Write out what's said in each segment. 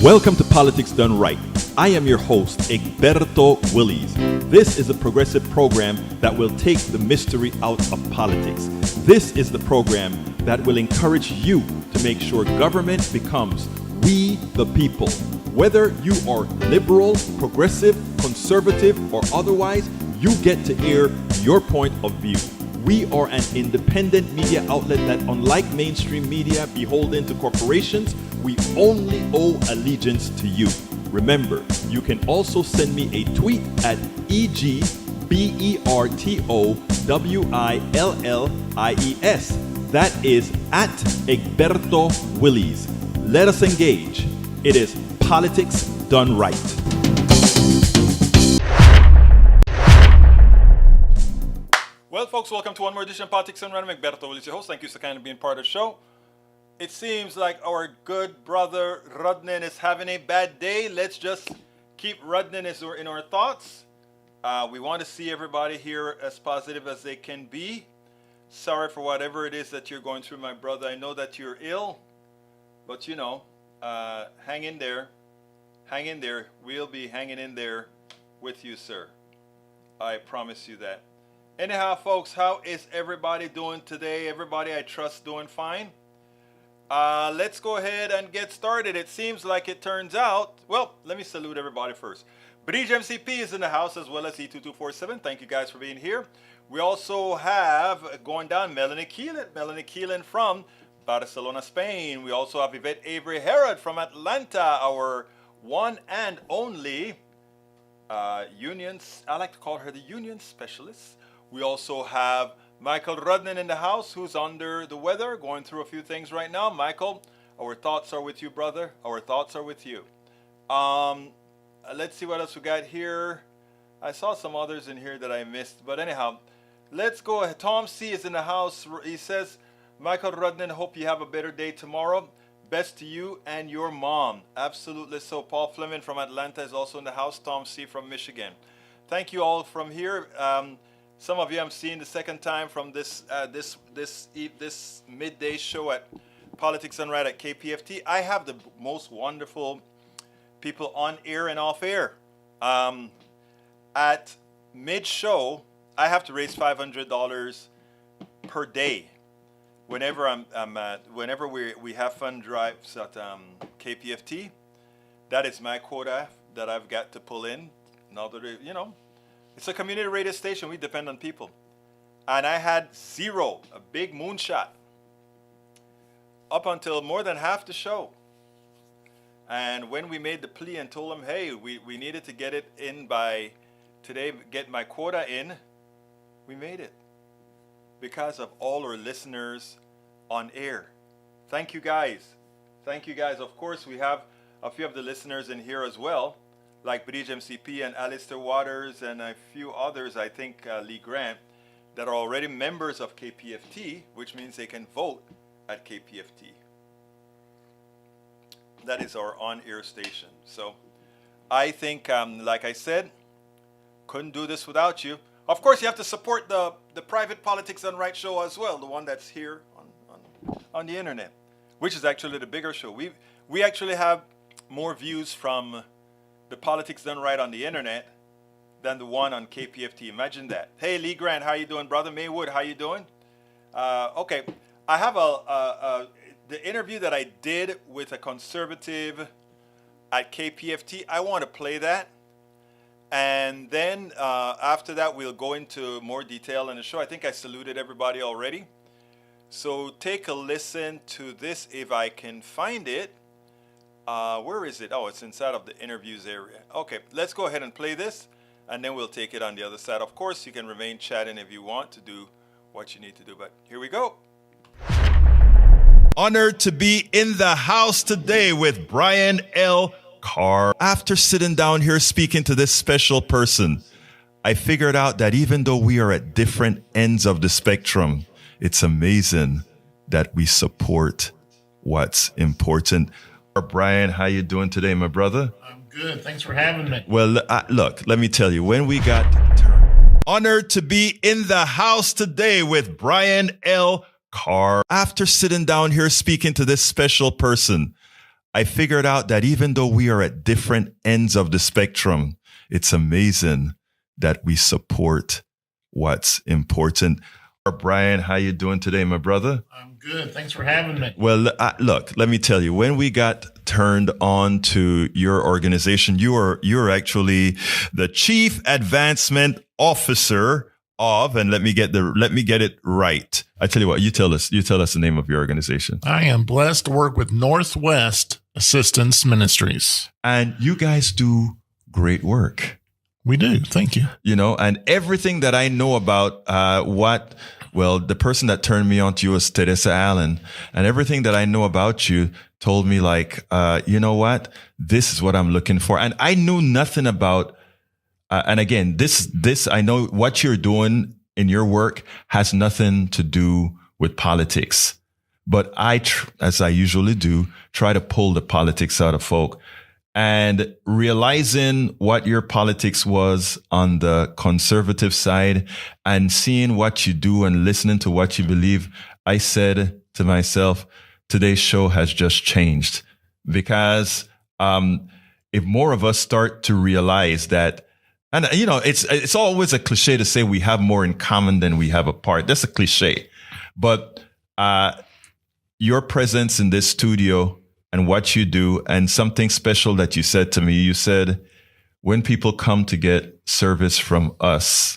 Welcome to Politics Done Right. I am your host, Egberto Willies. This is a progressive program that will take the mystery out of politics. This is the program that will encourage you to make sure government becomes we the people. Whether you are liberal, progressive, conservative, or otherwise, you get to air your point of view. We are an independent media outlet that, unlike mainstream media beholden to corporations, we only owe allegiance to you. Remember, you can also send me a tweet at EGBERTOWILLIES. That is at Egberto Willies. Let us engage. It is Politics Done Right. Well, folks, welcome to one more edition of Politics Done Right. I'm Egberto Willies, your host. Thank you so kindly being part of the show. It seems like our good brother Rodnan is having a bad day. Let's just keep Rodnan in our thoughts. We want to see everybody here as positive as they can be. Sorry for whatever it is that you're going through, my brother. I know that you're ill, but you know, hang in there. Hang in there. We'll be hanging in there with you, sir. I promise you that. Anyhow, folks, how is everybody doing today? Everybody, I trust, doing fine. Let's go ahead and get started. It seems like it turns out, well, let me salute everybody first. Bridge MCP is in the house as well as E2247. Thank you guys for being here. We also have, going down, Melanie Keelan from Barcelona, Spain. We also have Yvette Avery Herod from Atlanta, our one and only unions. I like to call her the union specialist. We also have Michael Rodnan in the house, who's under the weather, going through a few things right now. Michael, our thoughts are with you, brother. Our thoughts are with you. Let's see what else we got here. I saw some others in here that I missed. But anyhow, let's go ahead. Tom C. is in the house. He says, Michael Rodnan, hope you have a better day tomorrow. Best to you and your mom. Absolutely so. Paul Fleming from Atlanta is also in the house. Tom C. from Michigan. Thank you all from here. Some of you I'm seeing the second time from this midday show at Politics Done Right at KPFT. I have the most wonderful people on air and off air. At mid-show, I have to raise $500 per day. Whenever whenever we have fund drives at KPFT, that is my quota that I've got to pull in. Now that it's a community radio station. We depend on people. And I had zero, a big moonshot, up until more than half the show. And when we made the plea and told them, hey, we needed to get it in by today, get my quota in, we made it. Because of all our listeners on air. Thank you guys. Thank you guys. Of course, we have a few of the listeners in here as well, like Bridge MCP and Alistair Waters and a few others, I think Lee Grant, that are already members of KPFT, which means they can vote at KPFT. That is our on-air station. So I think, like I said, couldn't do this without you. Of course, you have to support the private Politics Done Right show as well, the one that's here on the internet, which is actually the bigger show. We actually have more views from the Politics Done Right on the internet than the one on KPFT. Imagine that. Hey, Lee Grant, how you doing, brother? Maywood, how you doing? Okay, I have the interview that I did with a conservative at KPFT. I want to play that. And then after that, we'll go into more detail in the show. I think I saluted everybody already. So take a listen to this if I can find it. Where is it? Oh, it's inside of the interviews area. Okay, let's go ahead and play this, and then we'll take it on the other side. Of course, you can remain chatting if you want to do what you need to do, but here we go. Honored to be in the house today with Brian L. Carr. After sitting down here speaking to this special person, I figured out that even though we are at different ends of the spectrum, it's amazing that we support what's important. Brian, how you doing today, my brother? I'm good. Thanks for having me. Well, look, let me tell you, when we got honored to be in the house today with Brian L. Carr. After sitting down here speaking to this special person, I figured out that even though we are at different ends of the spectrum, it's amazing that we support what's important. Brian, how you doing today, my brother? I'm good. Thanks for having me. Well, look, let me tell you, when we got turned on to your organization, you're actually the Chief Advancement Officer of, and let me get it right. I tell you what, you tell us the name of your organization. I am blessed to work with Northwest Assistance Ministries. And you guys do great work. We do. Thank you. You know, and everything that I know about the person that turned me on to you was Teresa Allen, and everything that I know about you told me like, you know what, this is what I'm looking for. And I knew nothing about, and again, this, I know what you're doing in your work has nothing to do with politics, but as I usually do, try to pull the politics out of folk. And realizing what your politics was on the conservative side and seeing what you do and listening to what you believe, I said to myself, today's show has just changed, because if more of us start to realize that, and you know, it's always a cliche to say we have more in common than we have apart. That's a cliche, but your presence in this studio and what you do, and something special that you said to me, you said, when people come to get service from us,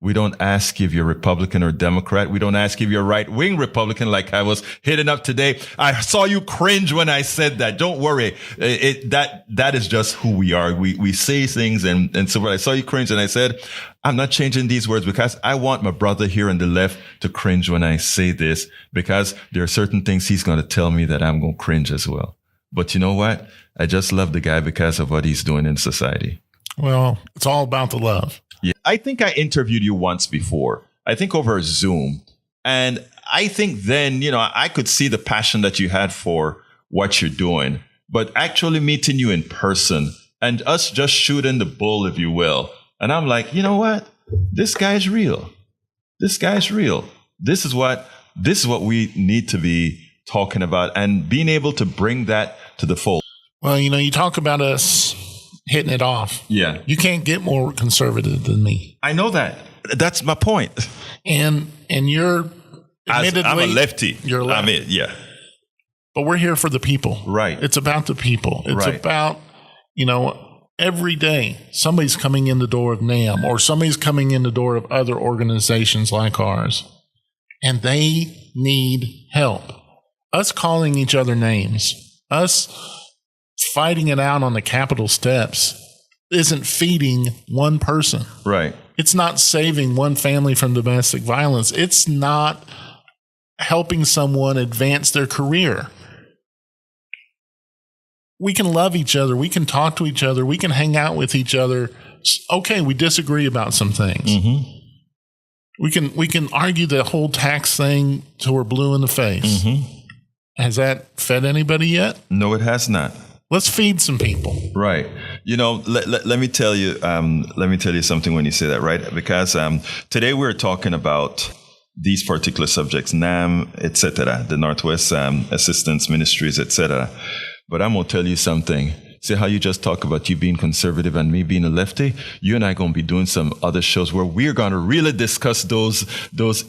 we don't ask if you're Republican or Democrat. We don't ask if you're right-wing Republican like I was hitting up today. I saw you cringe when I said that. Don't worry. That is just who we are. We say things. And so when I saw you cringe, and I said, I'm not changing these words because I want my brother here on the left to cringe when I say this, because there are certain things he's going to tell me that I'm going to cringe as well. But you know what? I just love the guy because of what he's doing in society. Well, it's all about the love. Yeah. I think I interviewed you once before, I think over Zoom. And I think then, you know, I could see the passion that you had for what you're doing, but actually meeting you in person and us just shooting the bull, if you will. And I'm like, you know what? This guy's real. This guy's real. This is what we need to be talking about, and being able to bring that to the fold. Well, you know, you talk about us hitting it off. Yeah. You can't get more conservative than me. I know that. That's my point. And you're admittedly, I'm a lefty. You're a lefty. Yeah. But we're here for the people. Right. It's about the people. It's right. about, you know, every day somebody's coming in the door of NAM, or somebody's coming in the door of other organizations like ours, and they need help. Us calling each other names, us fighting it out on the Capitol steps isn't feeding one person. Right. It's not saving one family from domestic violence. It's not helping someone advance their career. We can love each other. We can talk to each other. We can hang out with each other. Okay, we disagree about some things. Mm-hmm. We can argue the whole tax thing till we're blue in the face. Mm-hmm. Has that fed anybody yet? No, it has not. Let's feed some people. Right. You know, let me tell you something when you say that, right? Because today we're talking about these particular subjects, NAM, etc., the Northwest Assistance Ministries, etc. But I'm going to tell you something. See how you just talk about you being conservative and me being a lefty? You and I are going to be doing some other shows where we're going to really discuss those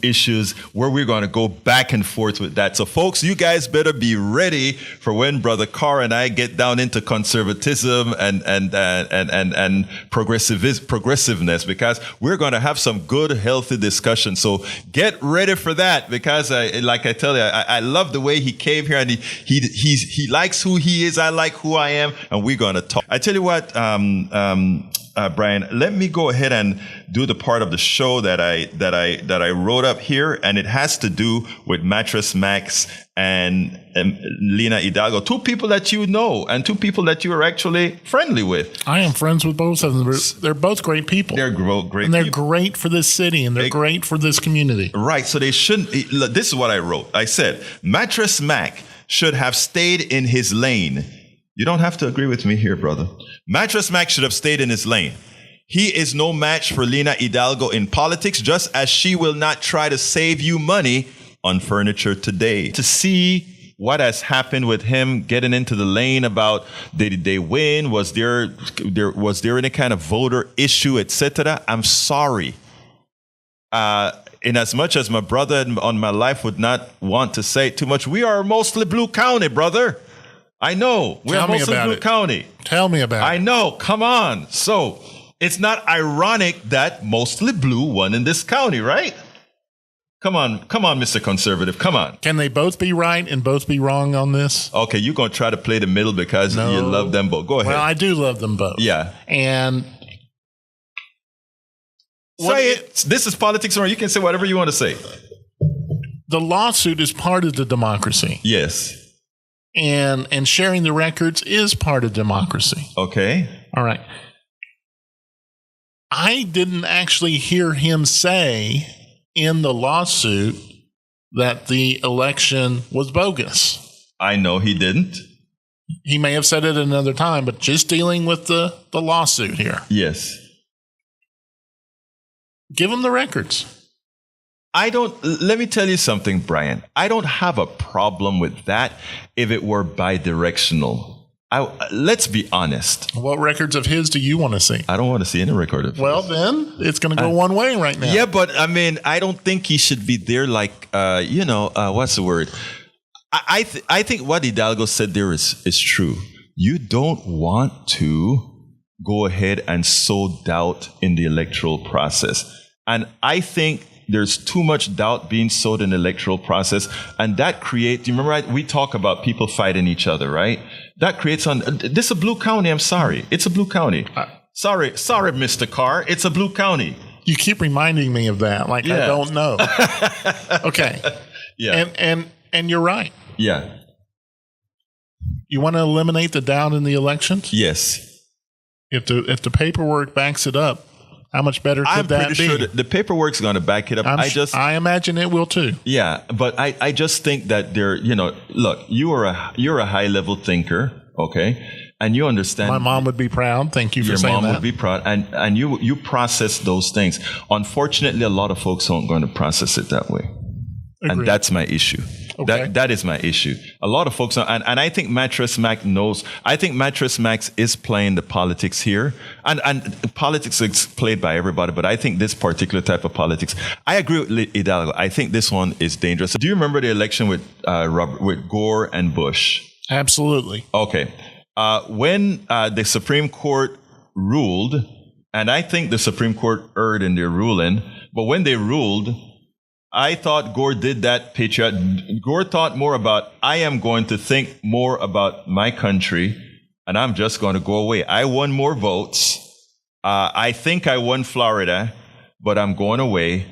issues, where we're going to go back and forth with that. So folks, you guys better be ready for when Brother Carr and I get down into conservatism and progressiveness, because we're going to have some good, healthy discussion. So get ready for that, because like I tell you, I love the way he came here, and he likes who he is. I like who I am. And we're going to talk. I tell you what, Brian, let me go ahead and do the part of the show that I wrote up here, and it has to do with Mattress Max and Lena Hidalgo, two people that you know and two people that you are actually friendly with. I am friends with both of them. They're both great people. They're great, and they're people. Great for this city, and they're great for this community. Right. So they shouldn't. This is what I wrote. I said Mattress Mac should have stayed in his lane. You don't have to agree with me here, brother. Mattress Mac should have stayed in his lane. He is no match for Lena Hidalgo in politics, just as she will not try to save you money on furniture today. To see what has happened with him getting into the lane about did they win? Was there any kind of voter issue, etc.? I'm sorry. In as much as my brother on my life would not want to say it too much, we are mostly blue county, brother. I know. We're mostly blue county. Tell me about it. I know. Come on. So it's not ironic that mostly blue won in this county, right? Come on, Mr. Conservative. Come on. Can they both be right and both be wrong on this? Okay, you're going to try to play the middle because you love them both. Go ahead. Well, I do love them both. Yeah. And say it. This is politics, or you can say whatever you want to say. The lawsuit is part of the democracy. Yes. And sharing the records is part of democracy. Okay. All right. I didn't actually hear him say in the lawsuit that the election was bogus. I know he didn't. He may have said it another time, but just dealing with the lawsuit here. Yes. Give him the records. Let me tell you something, Brian. I don't have a problem with that if it were bi-directional. Let's be honest. What records of his do you want to see? I don't want to see any record of his. Well, then it's going to go one way right now. Yeah, but I mean, I don't think he should be there like, what's the word? I think what Hidalgo said there is true. You don't want to go ahead and sow doubt in the electoral process. And I think there's too much doubt being sowed in the electoral process. And that creates, you remember, right? We talk about people fighting each other, right? That creates this is a blue county. I'm sorry. It's a blue county. Sorry, Mr. Carr. It's a blue county. You keep reminding me of that. Like, I don't know. Okay. Yeah. And you're right. Yeah. You want to eliminate the doubt in the elections? Yes. If the paperwork backs it up, how much better could that be? I'm pretty sure the paperwork's going to back it up. I imagine it will too. Yeah, but I just think that look, you're a high level thinker, okay, and you understand. My mom would be proud. Thank you for saying that. Your mom would be proud, and you process those things. Unfortunately, a lot of folks aren't going to process it that way. Agreed. And that's my issue. Okay. That is my issue. A lot of folks are, and I think Mattress Mac knows. I think Mattress Max is playing the politics here, and politics is played by everybody. But I think this particular type of politics, I agree with Hidalgo. I think this one is dangerous. Do you remember the election with Gore and Bush? Absolutely. Okay. When the Supreme Court ruled, and I think the Supreme Court erred in their ruling, but when they ruled, I thought Gore did that patriot. Gore thought more about, I am going to think more about my country, and I'm just going to go away. I won more votes. I think I won Florida, but I'm going away.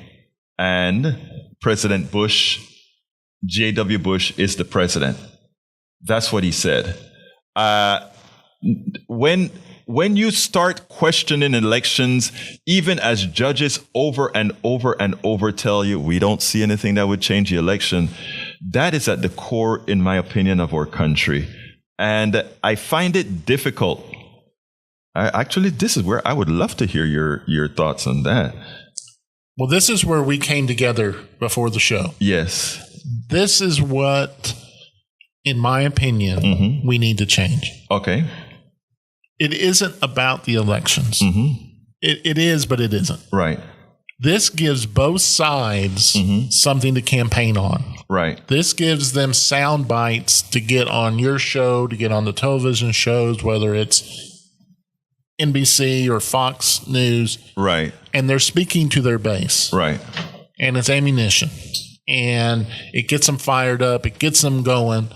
And President Bush, J.W. Bush, is the president. That's what he said. When you start questioning elections, even as judges over and over and over tell you, we don't see anything that would change the election, that is at the core, in my opinion, of our country. And I find it difficult. Actually, this is where I would love to hear your thoughts on that. Well, this is where we came together before the show. Yes. This is what, in my opinion, we need to change. Okay. It isn't about the elections. It is, but it isn't. Right. This gives both sides something to campaign on. Right. This gives them sound bites to get on your show, to get on the television shows, whether it's NBC or Fox News. Right. And they're speaking to their base. Right. And it's ammunition. And it gets them fired up. It gets them going.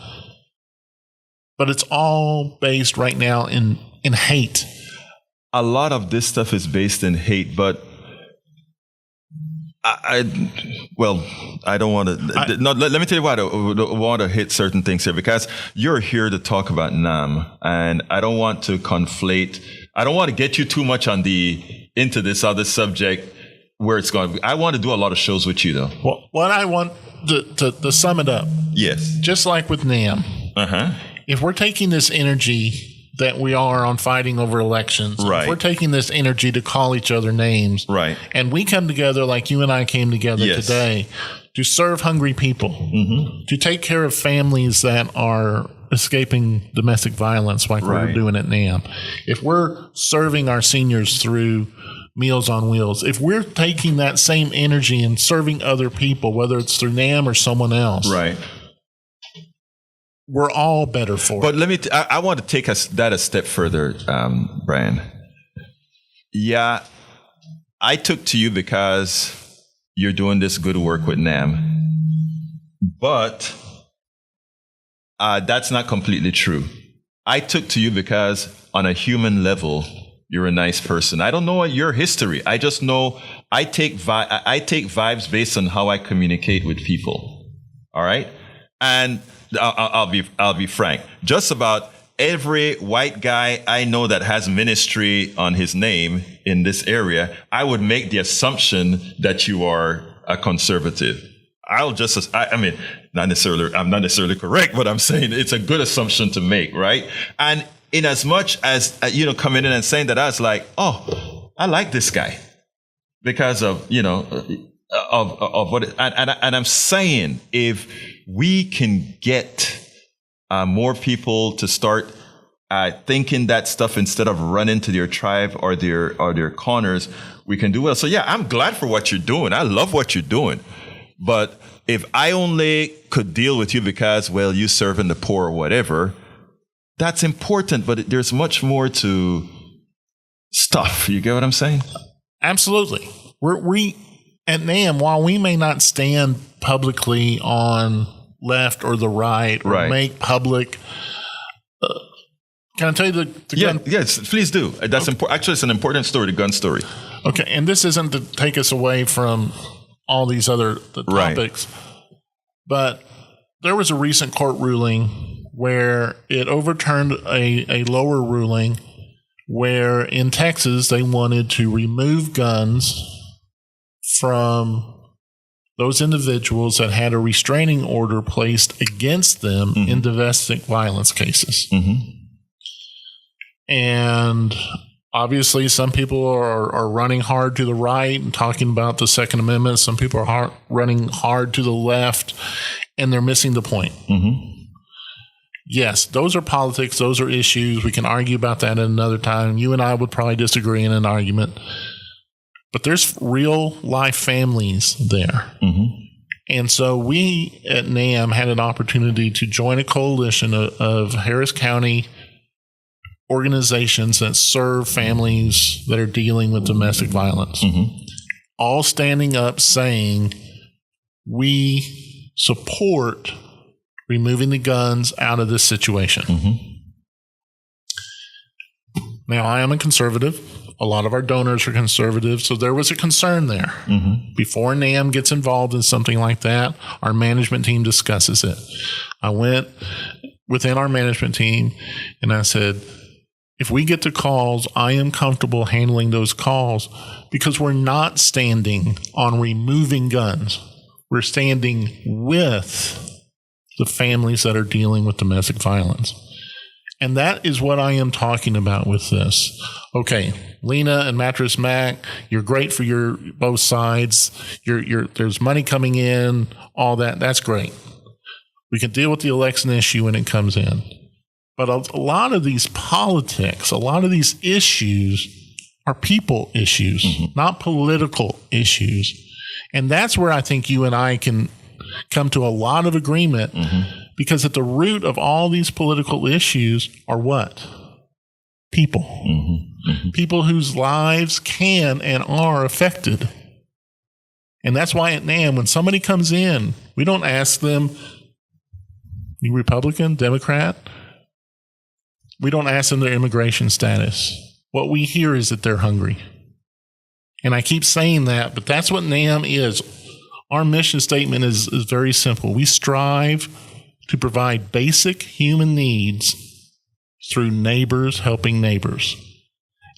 But it's all based right now in hate. A lot of this stuff is based in hate, but I don't want to. Let me tell you why I don't want to hit certain things here, because you're here to talk about NAM, and I don't want to conflate. I don't want to get you too much into this other subject where it's going. I want to do a lot of shows with you, though. Well, what I want to sum it up. Yes. Just like with NAM. Uh-huh. If we're taking this energy that we are on fighting over elections. Right. If we're taking this energy to call each other names. Right. And we come together like you and I came together Yes. today to serve hungry people, to take care of families that are escaping domestic violence like we're Right. doing at NAM. If we're serving our seniors through Meals on Wheels, if we're taking that same energy and serving other people, whether it's through NAM or someone else, Right. we're all better for But it. let me, I want to take that a step further, Brian. Yeah, I took to you because you're doing this good work with NAM. But that's not completely true. I took to you because on a human level, you're a nice person. I don't know your history. I just know I take vibes based on how I communicate with people. All right? And I'll be frank. Just about every white guy I know that has ministry on his name in this area, I would make the assumption that you are a conservative. I mean, I'm not necessarily correct, but I'm saying it's a good assumption to make, right? And in as much as, coming in and saying that, I was like, oh, I like this guy because of, of what, and I'm saying if we can get more people to start thinking that stuff instead of running to their tribe or their corners, we can do well. So yeah, I'm glad for what you're doing. I love what you're doing. But if I only could deal with you because, well, you serve in the poor or whatever, that's important, but there's much more to stuff. You get what I'm saying? Absolutely. We at NAM, while we may not stand publicly on left or the right or Right. make public, can I tell you the gun? Yes, please do. That's important. Actually, it's an important story, the gun story. Okay, and this isn't to take us away from all these other Right. topics, but there was a recent court ruling where it overturned a lower ruling where in Texas they wanted to remove guns from those individuals that had a restraining order placed against them in domestic violence cases. And obviously, some people are running hard to the right and talking about the Second Amendment. Some people are running hard to the left, and they're missing the point. Yes, those are politics. Those are issues. We can argue about that at another time. You and I would probably disagree in an argument. But there's real life families there. And so we at NAM had an opportunity to join a coalition of Harris County organizations that serve families that are dealing with domestic violence, all standing up saying we support removing the guns out of this situation. Now, I am a conservative. A lot of our donors are conservative, so there was a concern there. Before NAM gets involved in something like that, our management team discusses it. I went within our management team and I said, if we get to calls, I am comfortable handling those calls because we're not standing on removing guns. We're standing with the families that are dealing with domestic violence. And that is what I am talking about with this. Okay, Lena and Mattress Mac, you're great for your both sides. There's money coming in, all that. That's great. We can deal with the election issue when it comes in. But a lot of these politics, a lot of these issues are people issues, not political issues. And that's where I think you and I can come to a lot of agreement because at the root of all these political issues are what? People. People whose lives can and are affected. And that's why at NAM, when somebody comes in, we don't ask them, you Republican, Democrat? We don't ask them their immigration status. What we hear is that they're hungry. And I keep saying that, but that's what NAM is. Our mission statement is very simple. We strive to provide basic human needs through neighbors helping neighbors.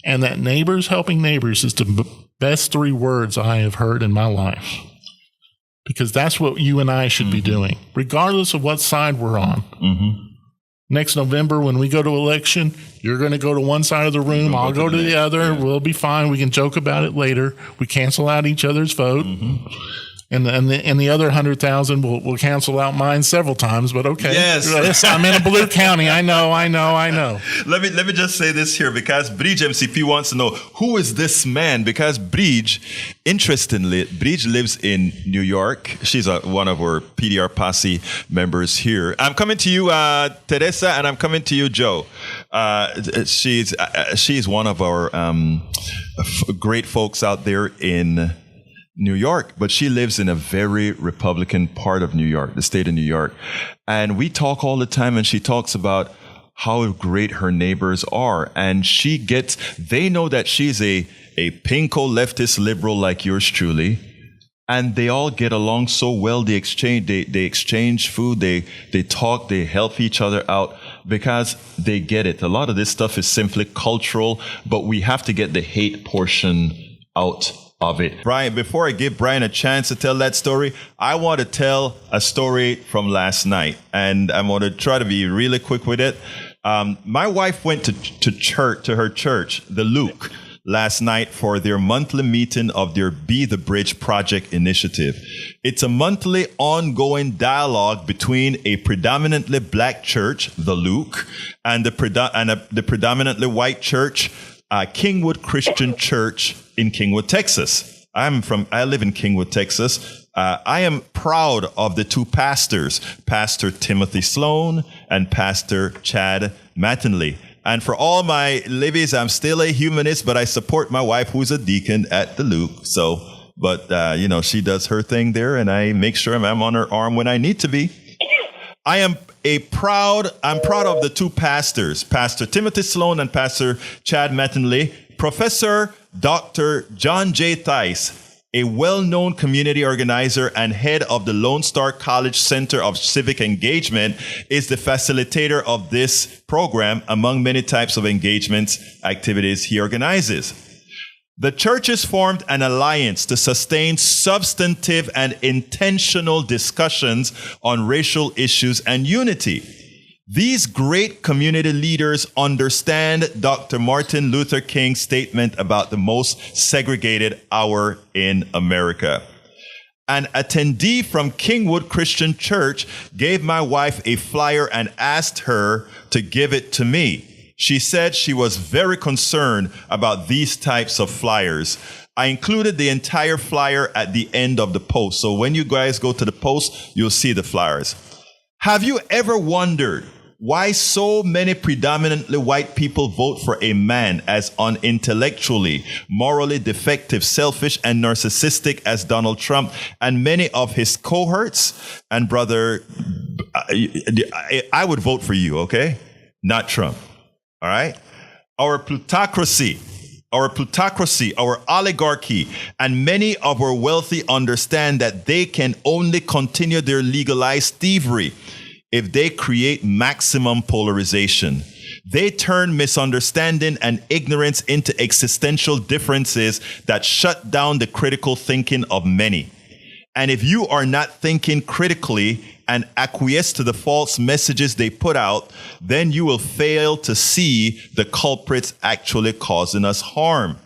And that neighbors helping neighbors is the best three words I have heard in my life. Because that's what you and I should be doing, regardless of what side we're on. Next November, when we go to election, you're going to go to one side of the room. I'll go to the other. Yeah. We'll be fine. We can joke about it later. We cancel out each other's vote. Mm-hmm. And the other 100,000 will cancel out mine several times, but okay. Yes. I'm in a blue county. I know. Let me just say this here, because Bridge MCP wants to know, who is this man? Because Bridge, interestingly, Bridge lives in New York. She's one of our PDR Posse members here. I'm coming to you, Teresa, and I'm coming to you, Joe. She's one of our great folks out there in New York, but she lives in a very Republican part of New York, the state of New York. And we talk all the time, and she talks about how great her neighbors are. And they know that she's a pinko leftist liberal like yours truly. And they all get along so well. They exchange food. They talk. They help each other out because they get it. A lot of this stuff is simply cultural, but we have to get the hate portion out of it. Brian, before I give Brian a chance to tell that story, I want to tell a story from last night, and I'm going to try to be really quick with it. My wife went to her church, the Luke, last night for their monthly meeting of their Be the Bridge Project initiative. It's a monthly ongoing dialogue between a predominantly black church, the Luke, and the predominantly white church, Kingwood Christian Church in Kingwood, Texas. I live in Kingwood, Texas. I am proud of the two pastors, Pastor Timothy Sloan and Pastor Chad Mattingly. And for all my Libbies, I'm still a humanist, but I support my wife, who's a deacon at the Luke. But she does her thing there, and I make sure I'm on her arm when I need to be. I'm proud of the two pastors, Pastor Timothy Sloan and Pastor Chad Mattingly. Professor Dr. John J. Theis, a well-known community organizer and head of the Lone Star College Center of Civic Engagement, is the facilitator of this program among many types of activities he organizes. The church has formed an alliance to sustain substantive and intentional discussions on racial issues and unity. These great community leaders understand Dr. Martin Luther King's statement about the most segregated hour in America. An attendee from Kingwood Christian Church gave my wife a flyer and asked her to give it to me. She said she was very concerned about these types of flyers. I included the entire flyer at the end of the post. So when you guys go to the post, you'll see the flyers. Have you ever wondered why so many predominantly white people vote for a man as unintellectually, morally defective, selfish, and narcissistic as Donald Trump and many of his cohorts? And brother, I would vote for you, okay? Not Trump. All right? Our plutocracy, our oligarchy, and many of our wealthy understand that they can only continue their legalized thievery if they create maximum polarization. They turn misunderstanding and ignorance into existential differences that shut down the critical thinking of many. And if you are not thinking critically and acquiesce to the false messages they put out, then you will fail to see the culprits actually causing us harm.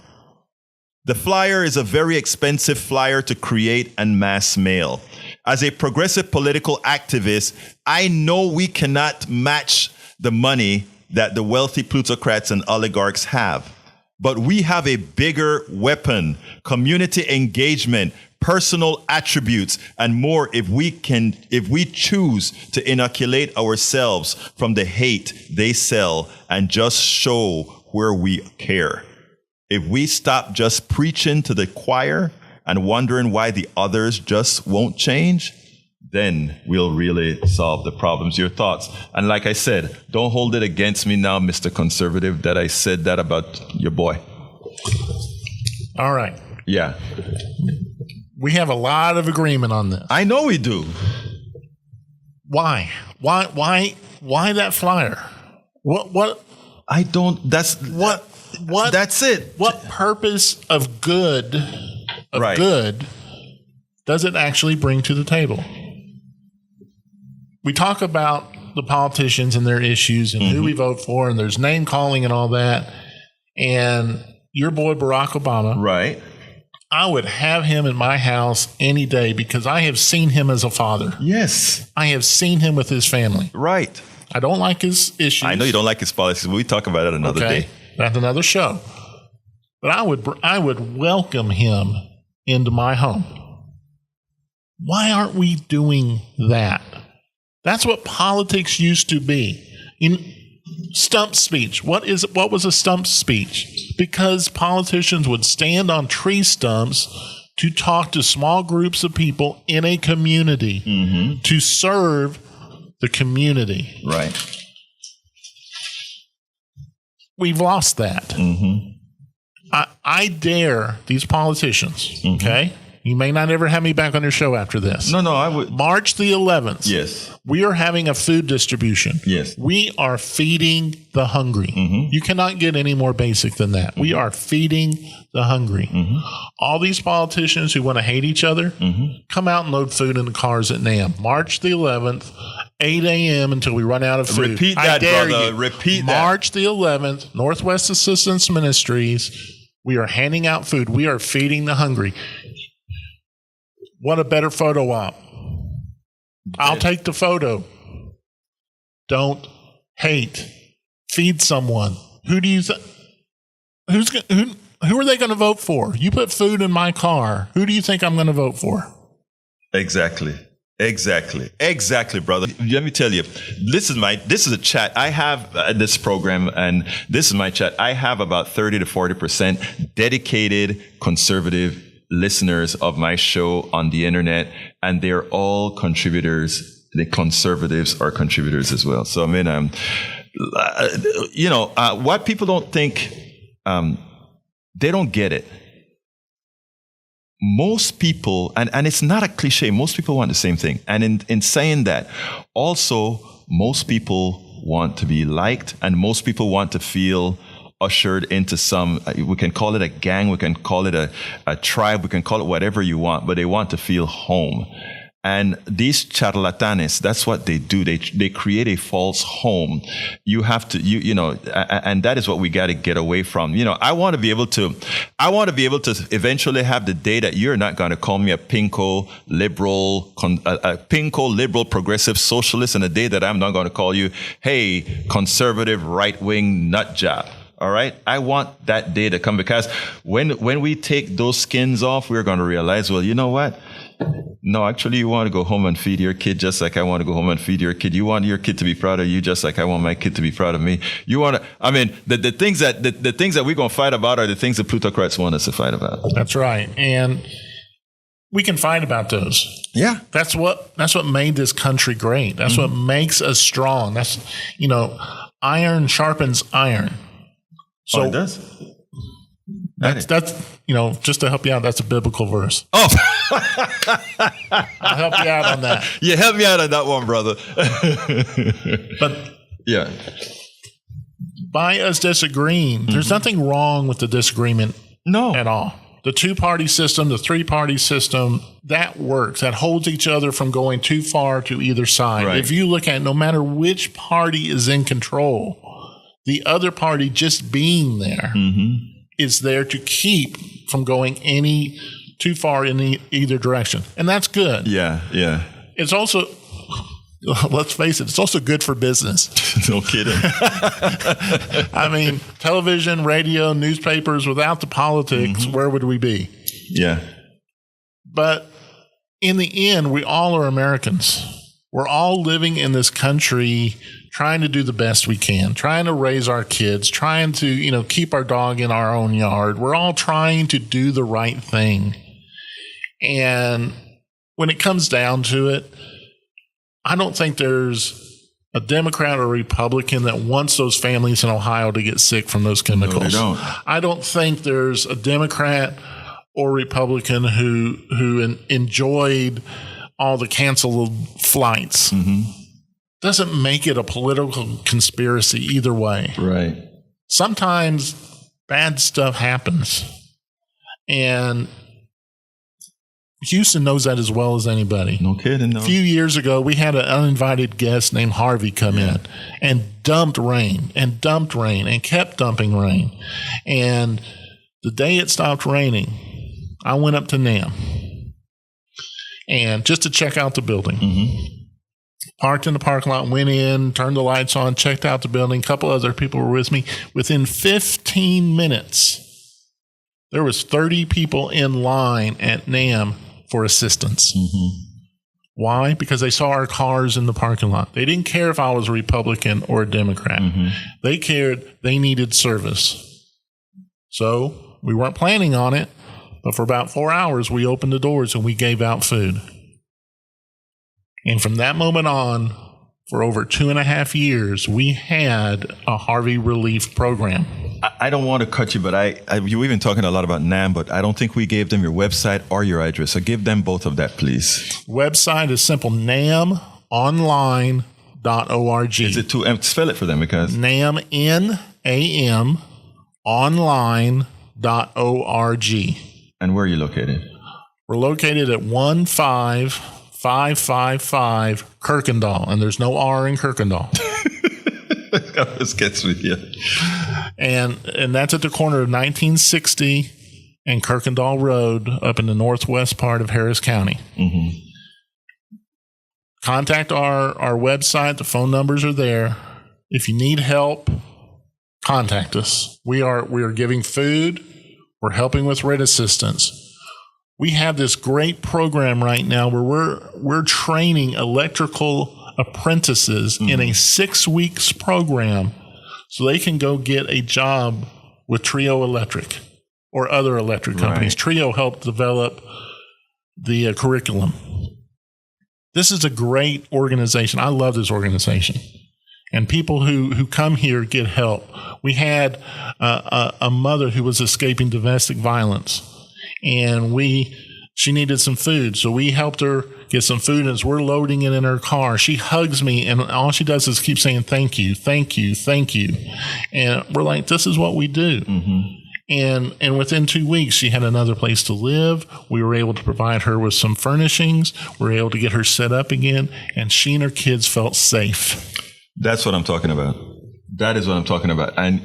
The flyer is a very expensive flyer to create and mass mail. As a progressive political activist, I know we cannot match the money that the wealthy plutocrats and oligarchs have. But we have a bigger weapon: community engagement, personal attributes, and more if we choose to inoculate ourselves from the hate they sell and just show where we care. If we stop just preaching to the choir and wondering why the others just won't change, then we'll really solve the problems. Your thoughts? And like I said, don't hold it against me now, Mr. Conservative, that I said that about your boy. All right. Yeah. We have a lot of agreement on this. I know we do. Why? Why that flyer? What? I don't. That's what. That's it. What purpose of good does it actually bring to the table? We talk about the politicians and their issues and who we vote for, and there's name calling and all that. And your boy Barack Obama, Right. I would have him in my house any day because I have seen him as a father. Yes. I have seen him with his family. Right. I don't like his issues. I know you don't like his policies. We talk about it another day. That's another show. But I would welcome him into my home. Why aren't we doing that? That's what politics used to be. Stump speech. What was a stump speech? Because politicians would stand on tree stumps to talk to small groups of people in a community to serve the community. Right. We've lost that. I dare these politicians, okay? You may not ever have me back on your show after this. No, I would. March the 11th. Yes. We are having a food distribution. Yes. We are feeding the hungry. You cannot get any more basic than that. We are feeding the hungry. All these politicians who want to hate each other, come out and load food in the cars at NAM. March the 11th, 8 a.m. until we run out of food. Repeat that, I dare brother. you. Repeat that. March the 11th, Northwest Assistance Ministries. We are handing out food. We are feeding the hungry. What a better photo op. I'll take the photo. Don't hate. Feed someone. Who do you who are they going to vote for? You put food in my car. Who do you think I'm going to vote for? Exactly, brother. Let me tell you, this is a chat. I have this program, and this is my chat. I have about 30 to 40% dedicated conservative listeners of my show on the internet, and they're all contributors. The conservatives are contributors as well. So, I mean, what people don't think, they don't get it. Most people, and it's not a cliche, most people want the same thing. And in saying that, also, most people want to be liked, and most people want to feel ushered into some, we can call it a gang, we can call it a tribe, we can call it whatever you want, but they want to feel home. And these charlatanes, that's what they do. They create a false home. You have to, and that is what we got to get away from. I want to be able to eventually have the day that you're not going to call me a pinko liberal, progressive socialist, and a day that I'm not going to call you, hey, conservative, right-wing nut job. All right. I want that day to come, because when we take those skins off, we're going to realize, well, you know what? No, actually, you want to go home and feed your kid just like I want to go home and feed your kid. You want your kid to be proud of you just like I want my kid to be proud of me. You want to, I mean, the things that we're going to fight about are the things the plutocrats want us to fight about. That's right. And we can fight about those. Yeah. That's what made this country great. That's what makes us strong. That's, iron sharpens iron. So it does. That's just to help you out, that's a biblical verse. Oh. I'll help you out on that. Yeah, help me out on that one, brother. But yeah, by us disagreeing, there's nothing wrong with the disagreement at all. The two-party system, the three-party system, that works. That holds each other from going too far to either side. Right. If you look at no matter which party is in control, the other party just being there is there to keep from going any too far in either direction. And that's good. Yeah. It's also, let's face it, it's also good for business. No kidding. I mean, television, radio, newspapers, without the politics, where would we be? Yeah. But in the end, we all are Americans. We're all living in this country trying to do the best we can, trying to raise our kids, trying to, keep our dog in our own yard. We're all trying to do the right thing. And when it comes down to it, I don't think there's a Democrat or Republican that wants those families in Ohio to get sick from those chemicals. No, they don't. I don't think there's a Democrat or Republican who enjoyed all the canceled flights. Doesn't make it a political conspiracy either way. Right. Sometimes bad stuff happens. And Houston knows that as well as anybody. No kidding. No. A few years ago, we had an uninvited guest named Harvey come in and dumped rain and kept dumping rain. And the day it stopped raining, I went up to NAM and just to check out the building. Parked in the parking lot, went in, turned the lights on, checked out the building. A couple other people were with me. Within 15 minutes, there was 30 people in line at NAM for assistance. Why? Because they saw our cars in the parking lot. They didn't care if I was a Republican or a Democrat. They cared they needed service. So we weren't planning on it, but for about 4 hours, we opened the doors and we gave out food. And from that moment on, for over 2.5 years, we had a Harvey Relief Program. I don't want to cut you, but you were even talking a lot about NAM, but I don't think we gave them your website or your address. So give them both of that, please. Website is simple, namonline.org. Is it too, spell it for them because. NAM, N-A-M, online.org. And where are you located? We're located at 15555 Kirkendall, and there's no R in Kirkendall. That always gets me, yeah. And that's at the corner of 1960 and Kirkendall Road up in the northwest part of Harris County. Contact our website. The phone numbers are there. If you need help, contact us. We are giving food. We're helping with rent assistance. We have this great program right now where we're training electrical apprentices in a 6 weeks program so they can go get a job with Trio Electric or other electric companies. Right. Trio helped develop the curriculum. This is a great organization. I love this organization. And people who come here get help. We had a mother who was escaping domestic violence, and she needed some food, so we helped her get some food. And as we're loading it in her car, she hugs me, and all she does is keep saying, thank you, thank you, thank you. And we're like, this is what we do. And within 2 weeks, she had another place to live. We were able to provide her with some furnishings. We were able to get her set up again, and she and her kids felt safe. That's what I'm talking about. That is what I'm talking about. And,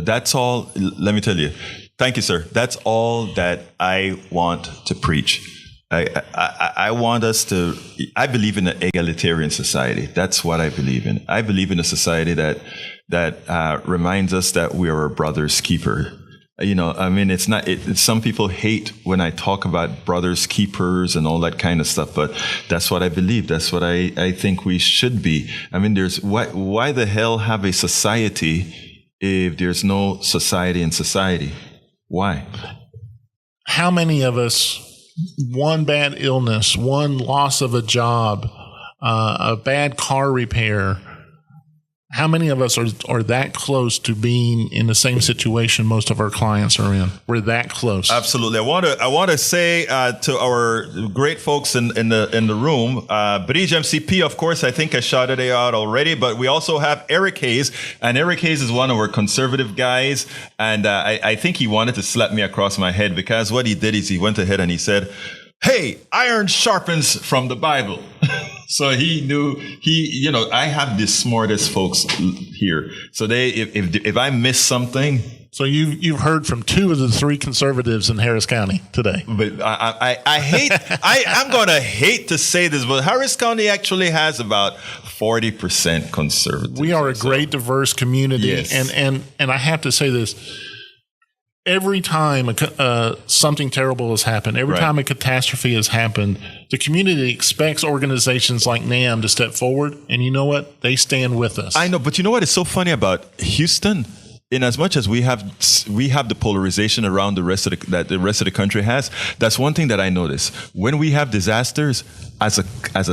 that's all. Let me tell you. Thank you, sir. That's all that I want to preach. I want us to, I believe in an egalitarian society. That's what I believe in. I believe in a society that reminds us that we are a brother's keeper. It's not, some people hate when I talk about brothers keepers and all that kind of stuff, but that's what I believe. That's what I think we should be. Why the hell have a society if there's no society in society? Why? How many of us, one bad illness, one loss of a job, a bad car repair, how many of us are that close to being in the same situation most of our clients are in? We're that close. Absolutely. I want to say to our great folks in the room, Bridge MCP, of course, I think I shouted it out already, but we also have Eric Hayes, and Eric Hayes is one of our conservative guys, and I think he wanted to slap me across my head because what he did is he went ahead and he said, hey, iron sharpens from the Bible. So he knew I have the smartest folks here. So if I miss something. So you've heard from 2 of the 3 conservatives in Harris County today. But I'm going to hate to say this, but Harris County actually has about 40% conservative. We are a great diverse community. Yes. And I have to say this. Every time something terrible has happened, every time a catastrophe has happened, the community expects organizations like NAM to step forward. And you know what? They stand with us. I know, but you know what is so funny about Houston? In as much as we have the polarization around that the rest of the country has, that's one thing that I notice. When we have disasters, as a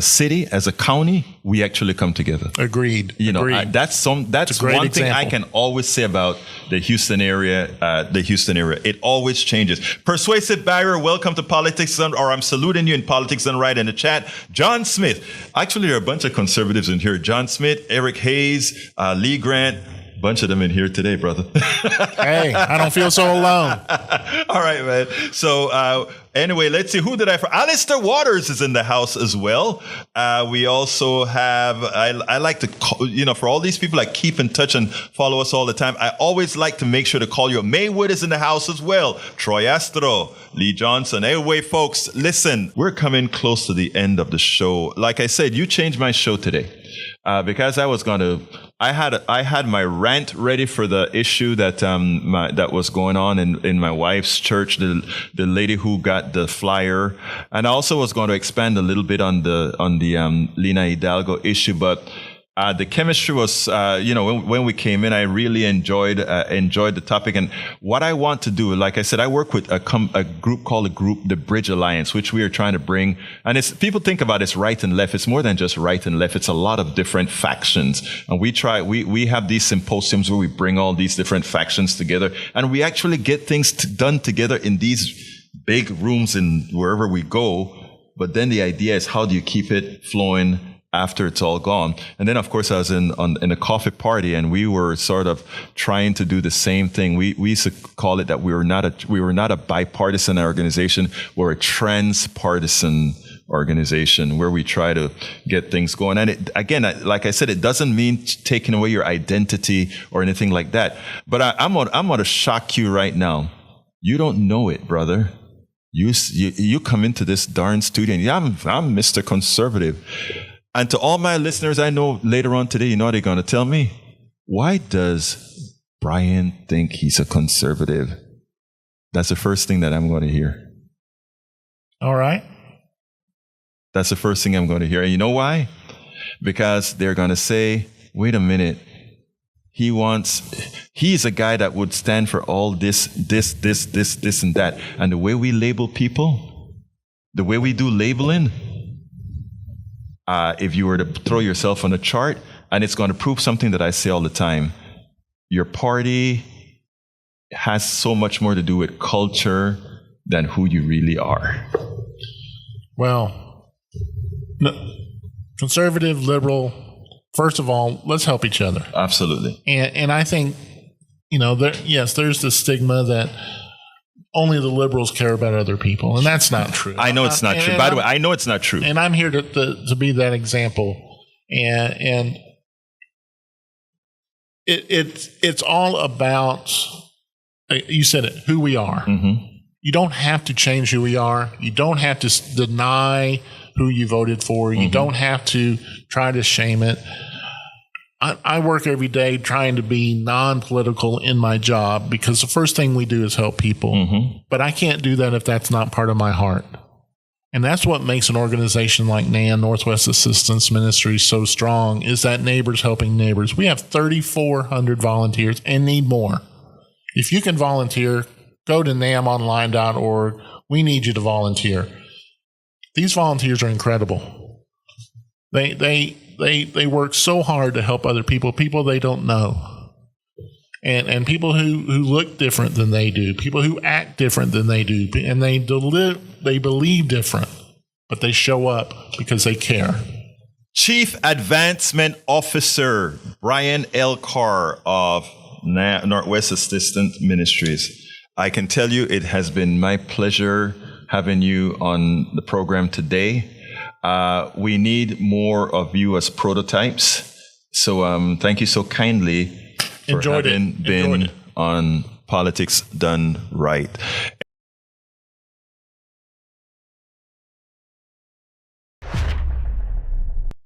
city, as a county, we actually come together. Agreed. That's one example. thing I can always say about the Houston area. It always changes. Persuasive Barrier, welcome to Politics Done, or I'm saluting you in Politics Done Right in the chat. John Smith. Actually, there are a bunch of conservatives in here. John Smith, Eric Hayes, Lee Grant. Bunch of them in here today, brother. Hey, I don't feel so alone. All right, man. So anyway, let's see. Who did I? Alistair Waters is in the house as well. We also have, I like to call, for all these people that keep in touch and follow us all the time, I always like to make sure to call you. Maywood is in the house as well. Troy Astro, Lee Johnson. Anyway, folks, listen, we're coming close to the end of the show. Like I said, you changed my show today. Because I had my rant ready for the issue that that was going on in my wife's church, the lady who got the flyer, and I also was going to expand a little bit on the Lina Hidalgo issue, but the chemistry was, when we came in, I really enjoyed the topic. And what I want to do, like I said, I work with a group called the Bridge Alliance, which we are trying to bring. And people think about it's right and left. It's more than just right and left. It's a lot of different factions. And we have these symposiums where we bring all these different factions together, and we actually get things done together in these big rooms in wherever we go. But then the idea is, how do you keep it flowing after it's all gone? And then, of course, I was in a coffee party, and we were sort of trying to do the same thing. We used to call it that we were not a bipartisan organization. We're a transpartisan organization where we try to get things going. And it, again, like I said, it doesn't mean taking away your identity or anything like that. But I'm going to shock you right now. You don't know it, brother. You come into this darn studio and I'm Mr. Conservative. And to all my listeners, I know later on today, you know what they're going to tell me? Why does Brian think he's a conservative? That's the first thing that I'm going to hear. All right. That's the first thing I'm going to hear. And you know why? Because they're going to say, wait a minute. He's a guy that would stand for all this, and that. And the way we label people, the way we do labeling, if you were to throw yourself on a chart, and it's going to prove something that I say all the time, your party has so much more to do with culture than who you really are. Well, conservative, liberal, first of all, let's help each other. Absolutely. And I think, there's the stigma that only the liberals care about other people, and that's not true. I know it's not true. By the way, I know it's not true. And I'm here to be that example. And it's all about, you said it, who we are. Mm-hmm. You don't have to change who we are. You don't have to deny who you voted for. You don't have to try to shame it. I work every day trying to be non-political in my job, because the first thing we do is help people. Mm-hmm. But I can't do that if that's not part of my heart. And that's what makes an organization like NAN, Northwest Assistance Ministry, so strong, is that neighbors helping neighbors. We have 3,400 volunteers and need more. If you can volunteer, go to namonline.org. We need you to volunteer. These volunteers are incredible. They work so hard to help other people they don't know. And people who look different than they do, people who act different than they do, and they believe different, but they show up because they care. Chief Advancement Officer Brian L. Carr of Northwest Assistance Ministries. I can tell you it has been my pleasure having you on the program today. We need more of you as prototypes. So thank you so kindly for having been on Politics Done Right.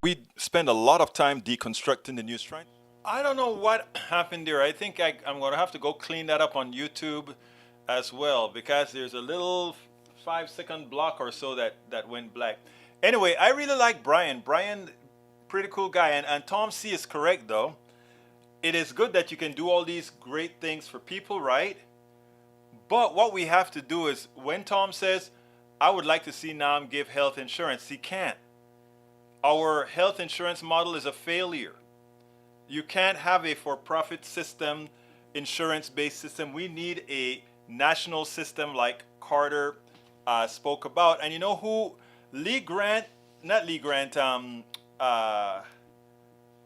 We spend a lot of time deconstructing the news trend. I don't know what happened there. I think I'm going to have to go clean that up on YouTube as well, because there's a little 5-second block or so that went black. Anyway, I really like Brian. Brian, pretty cool guy. And Tom C is correct, though. It is good that you can do all these great things for people, right? But what we have to do is, when Tom says, I would like to see NAM give health insurance, he can't. Our health insurance model is a failure. You can't have a for-profit system, insurance-based system. We need a national system like Carter spoke about. And you know who?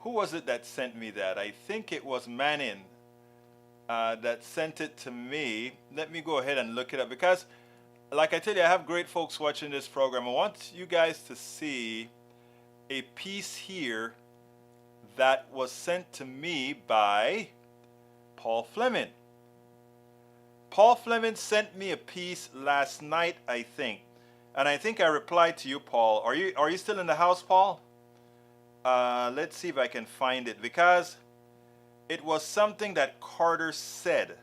who was it that sent me that? I think it was Manin that sent it to me. Let me go ahead and look it up because, like I tell you, I have great folks watching this program. I want you guys to see a piece here that was sent to me by Paul Fleming. Paul Fleming sent me a piece last night, I think. And I think I replied to you, Paul. Are you still in the house, Paul? Let's see if I can find it because it was something that Carter said.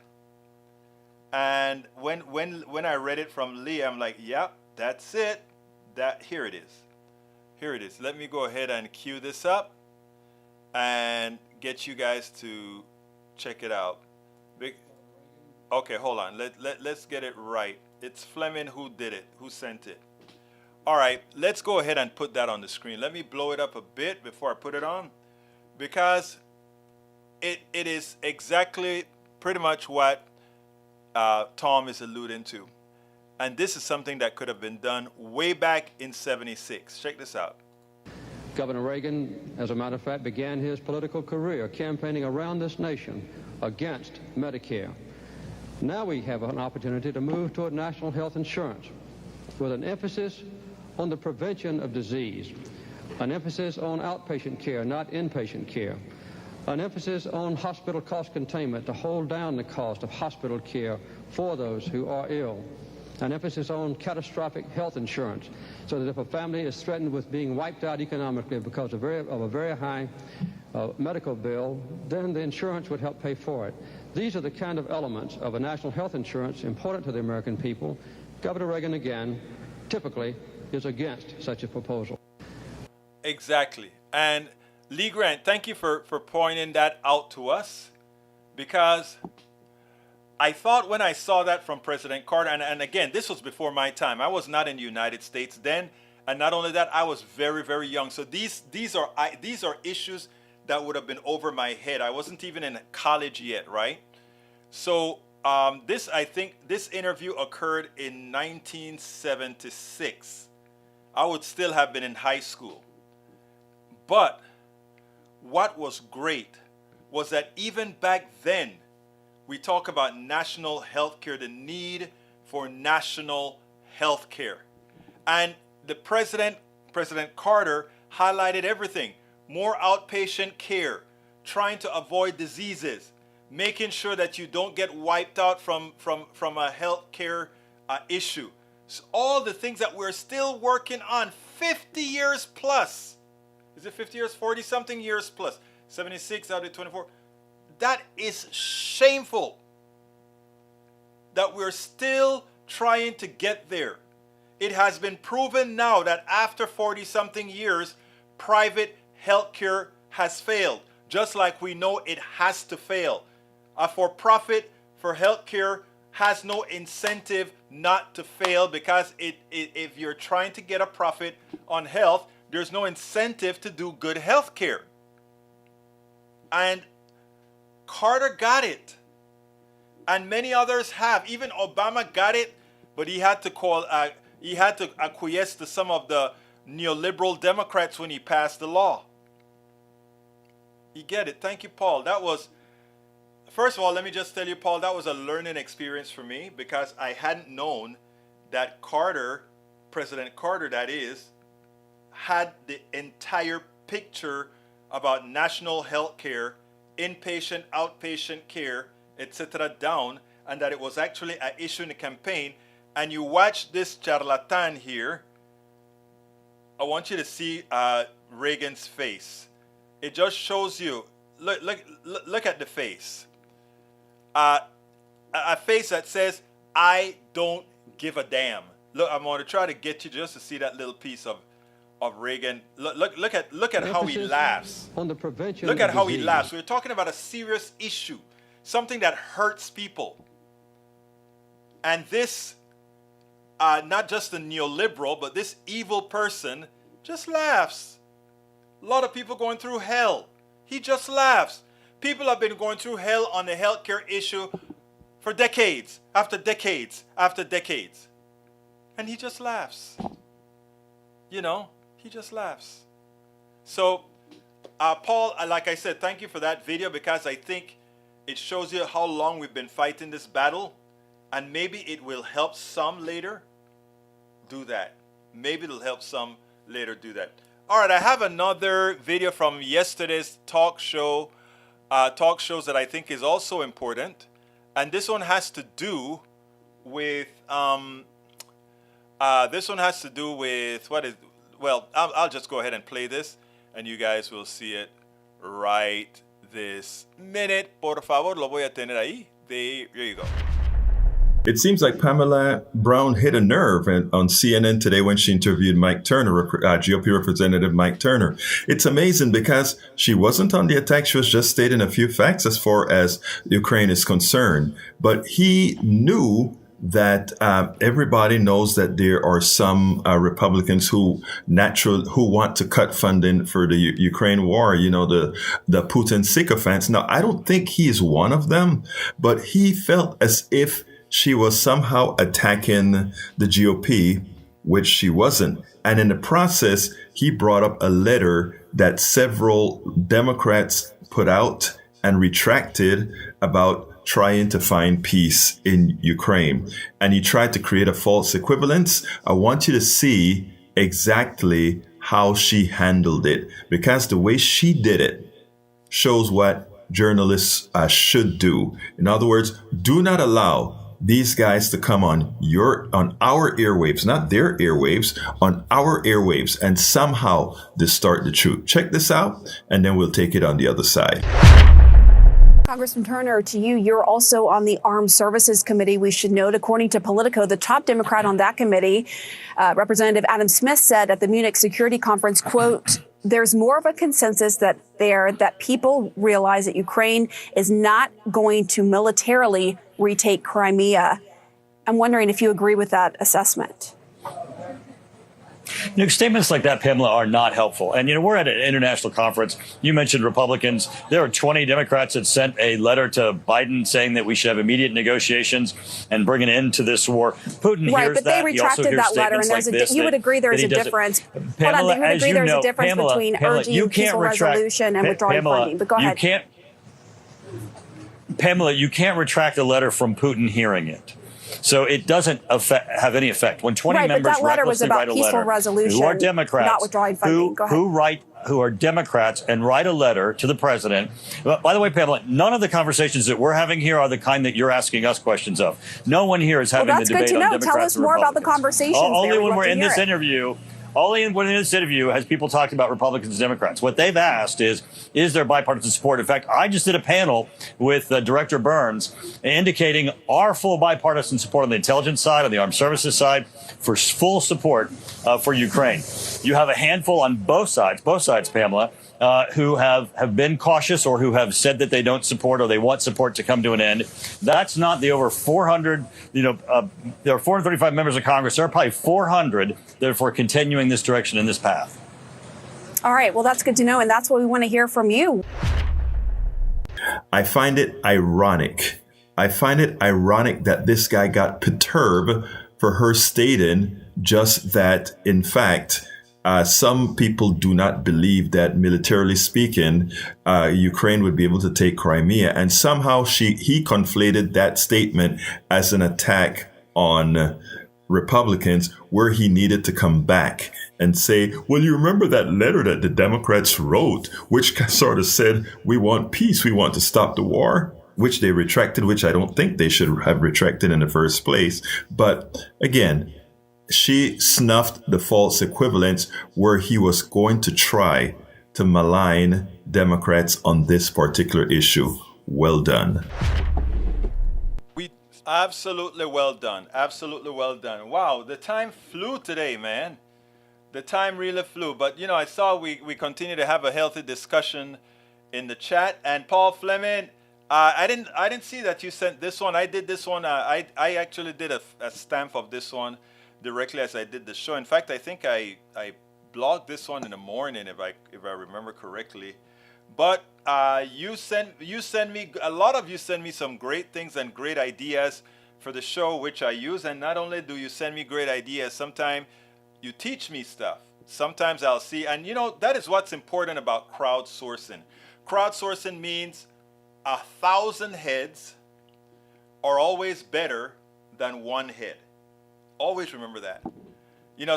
And when I read it from Lee, I'm like, yep, that's it. Here it is. Here it is. Let me go ahead and cue this up and get you guys to check it out. Okay, hold on. Let's get it right. It's Fleming who did it, who sent it. All right, let's go ahead and put that on the screen. Let me blow it up a bit before I put it on because it is exactly pretty much what Tom is alluding to. And this is something that could have been done way back in '76. Check this out. Governor Reagan, as a matter of fact, began his political career campaigning around this nation against Medicare. Now we have an opportunity to move toward national health insurance with an emphasis on the prevention of disease, an emphasis on outpatient care, not inpatient care, an emphasis on hospital cost containment to hold down the cost of hospital care for those who are ill, an emphasis on catastrophic health insurance so that if a family is threatened with being wiped out economically because of a very high medical bill, then the insurance would help pay for it. These are the kind of elements of a national health insurance important to the American people. Governor Reagan, again, typically is against such a proposal. Exactly. And Lee Grant, thank you for pointing that out to us because I thought when I saw that from President Carter, and again, this was before my time. I was not in the United States then. And not only that, I was very, very young. So these are issues that would have been over my head. I wasn't even in college yet, right? So I think this interview occurred in 1976. I would still have been in high school. But what was great was that even back then, we talk about national health care, the need for national health care. And the President Carter, highlighted everything. More outpatient care, trying to avoid diseases, making sure that you don't get wiped out from a health care issue. So all the things that we're still working on 50 years plus. Is it 50 years? 40 something years plus. 76 out of 24. That is shameful that we're still trying to get there. It has been proven now that after 40 something years, private healthcare has failed, just like we know it has to fail. A for-profit for healthcare has no incentive not to fail because if you're trying to get a profit on health, there's no incentive to do good healthcare. And Carter got it. And many others have. Even Obama got it, but he had to acquiesce to some of the neoliberal Democrats when he passed the law. You get it. Thank you, Paul. First of all, let me just tell you, Paul, that was a learning experience for me because I hadn't known that Carter, President Carter that is, had the entire picture about national health care, inpatient, outpatient care, etc. down, and that it was actually an issue in the campaign. And you watch this charlatan here. I want you to see Reagan's face. It just shows you, look at the face. A face that says, I don't give a damn. Look, I'm going to try to get you just to see that little piece of Reagan. Look at how he laughs. On the prevention look at of how disease. he laughs. We're talking about a serious issue, something that hurts people. And this, not just a neoliberal, but this evil person just laughs. A lot of people going through hell. He just laughs. People have been going through hell on the healthcare issue for decades, after decades, after decades. And he just laughs. You know, he just laughs. So Paul, like I said, thank you for that video, because I think it shows you how long we've been fighting this battle, and maybe it will help some later do that. Maybe it'll help some later do that. All right, I have another video from yesterday's talk shows that I think is also important, and this one has to do with I'll just go ahead and play this, and you guys will see it right this minute. Por favor, lo voy a tener ahí. There you go. It seems like Pamela Brown hit a nerve on CNN today when she interviewed Mike Turner, GOP Representative Mike Turner. It's amazing because she wasn't on the attack. She was just stating a few facts as far as Ukraine is concerned. But he knew that everybody knows that there are some Republicans who want to cut funding for the Ukraine war, the Putin sycophants. Now, I don't think he is one of them, but he felt as if she was somehow attacking the GOP, which she wasn't. And in the process, he brought up a letter that several Democrats put out and retracted about trying to find peace in Ukraine. And he tried to create a false equivalence. I want you to see exactly how she handled it, because the way she did it shows what journalists should do. In other words, do not allow these guys to come on our airwaves, not their airwaves, on our airwaves, and somehow distort the truth. Check this out, and then we'll take it on the other side. Congressman Turner, to you, you're also on the Armed Services Committee. We should note, according to Politico, the top Democrat on that committee, Representative Adam Smith, said at the Munich Security Conference, quote, "There's more of a consensus that people realize that Ukraine is not going to militarily retake Crimea." I'm wondering if you agree with that assessment. Statements like that, Pamela, are not helpful. And, we're at an international conference. You mentioned Republicans. There are 20 Democrats that sent a letter to Biden saying that we should have immediate negotiations and bring an end to this war. Putin hears that. Right, but they retracted that letter, and you would agree there's a difference. Pamela, you would agree there's a difference between urging peaceful resolution and withdrawing funding. But go ahead. Pamela, you can't retract a letter from Putin hearing it. So it doesn't have any effect. When 20 members recklessly write a letter who are Democrats, not withdrawing funding. Go ahead. who are Democrats and write a letter to the president. By the way, Pamela, none of the conversations that we're having here are the kind that you're asking us questions of. No one here is having the debate on Democrats and Republicans. Tell us more about the conversations. Only when we're in this interview. Only in this interview has people talked about Republicans and Democrats. What they've asked is there bipartisan support? In fact, I just did a panel with Director Burns indicating our full bipartisan support on the intelligence side, on the armed services side, for full support for Ukraine. You have a handful on both sides, Pamela, who have been cautious or who have said that they don't support or they want support to come to an end. That's not the over 400, there are 435 members of Congress. There are probably 400 that are for continuing this direction in this path. All right. Well, that's good to know. And that's what we want to hear from you. I find it ironic. That this guy got perturbed for her stating just that, in fact, some people do not believe that, militarily speaking, Ukraine would be able to take Crimea. And somehow he conflated that statement as an attack on Republicans, where he needed to come back and say, well, you remember that letter that the Democrats wrote, which sort of said, we want peace, we want to stop the war, which they retracted, which I don't think they should have retracted in the first place. But again, she snuffed the false equivalence where he was going to try to malign Democrats on this particular issue. Well done. Absolutely well done. Absolutely well done. Wow, the time flew today, man. The time really flew. But, I saw we continue to have a healthy discussion in the chat. And Paul Fleming, I didn't see that you sent this one. I did this one. I actually did a stamp of this one directly as I did the show. In fact, I think I blogged this one in the morning, if I remember correctly. But you send me, a lot of you send me some great things and great ideas for the show, which I use. And not only do you send me great ideas, sometimes you teach me stuff. Sometimes I'll see, and that is what's important about crowdsourcing. Crowdsourcing means 1,000 heads are always better than one head. Always remember that.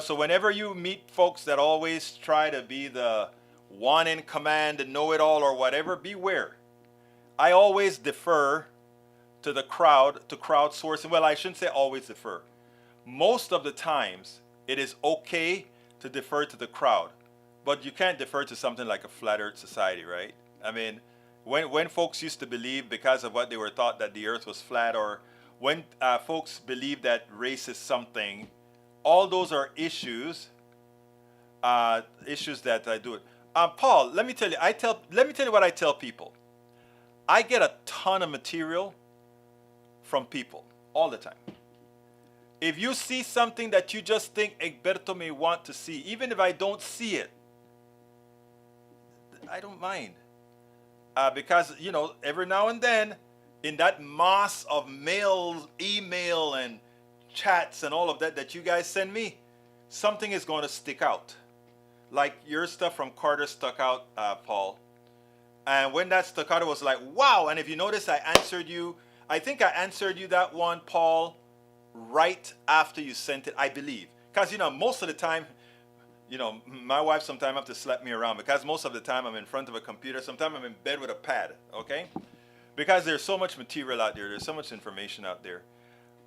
So whenever you meet folks that always try to be the one in command and know it all or whatever, beware. I always defer to the crowd, to crowdsourcing. Well, I shouldn't say always defer. Most of the times, it is okay to defer to the crowd, but you can't defer to something like a flat earth society, right? I mean, when folks used to believe, because of what they were taught, that the earth was flat, or when folks believe that race is something, all those are issues that I do it. Paul, let me tell you what I tell people. I get a ton of material from people all the time. If you see something that you just think Egberto may want to see, even if I don't see it, I don't mind. Because, every now and then, in that mass of mail, email, and chats and all of that you guys send me, something is going to stick out. Like your stuff from Carter stuck out, Paul. And when that stuck out, it was like, wow. And if you notice, I answered you that one, Paul, right after you sent it, I believe. Because, most of the time, my wife sometimes have to slap me around, because most of the time I'm in front of a computer. Sometimes I'm in bed with a pad, okay? Because there's so much material out there. There's so much information out there.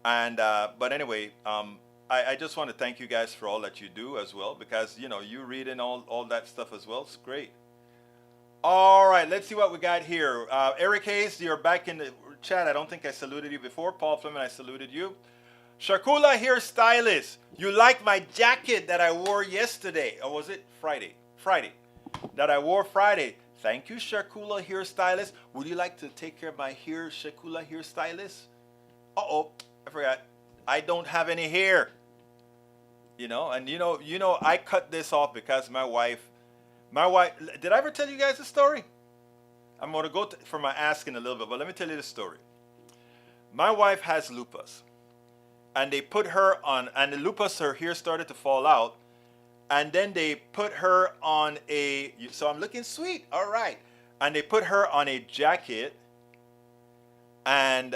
And, but anyway, I just want to thank you guys for all that you do as well, because, you read in all that stuff as well. It's great. All right, let's see what we got here. Eric Hayes, you're back in the chat. I don't think I saluted you before. Paul Fleming, I saluted you. Shakula hairstylist, you like my jacket that I wore yesterday? Or was it Friday? Friday. That I wore Friday. Thank you, Shakula hairstylist. Would you like to take care of my hair, Shakula hairstylist? Uh-oh, I forgot. I don't have any hair. And I cut this off because my wife, did I ever tell you guys the story? I'm going to go for my asking a little bit, but let me tell you the story. My wife has lupus. And they put her on, and the lupus, her hair started to fall out. And then they put her on so I'm looking sweet, all right. And they put her on a jacket. And,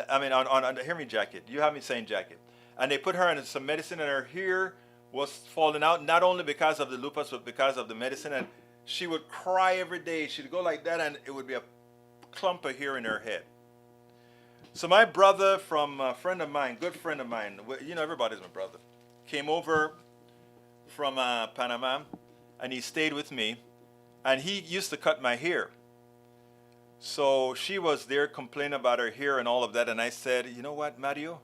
hear me, jacket. You have me saying jacket. And they put her on some medicine, and her hair was falling out, not only because of the lupus, but because of the medicine. And she would cry every day. She'd go like that, and it would be a clump of hair in her head. So my brother from a friend of mine, good friend of mine, everybody's my brother, came over from Panama, and he stayed with me, and he used to cut my hair. So she was there complaining about her hair and all of that, and I said, you know what, Mario?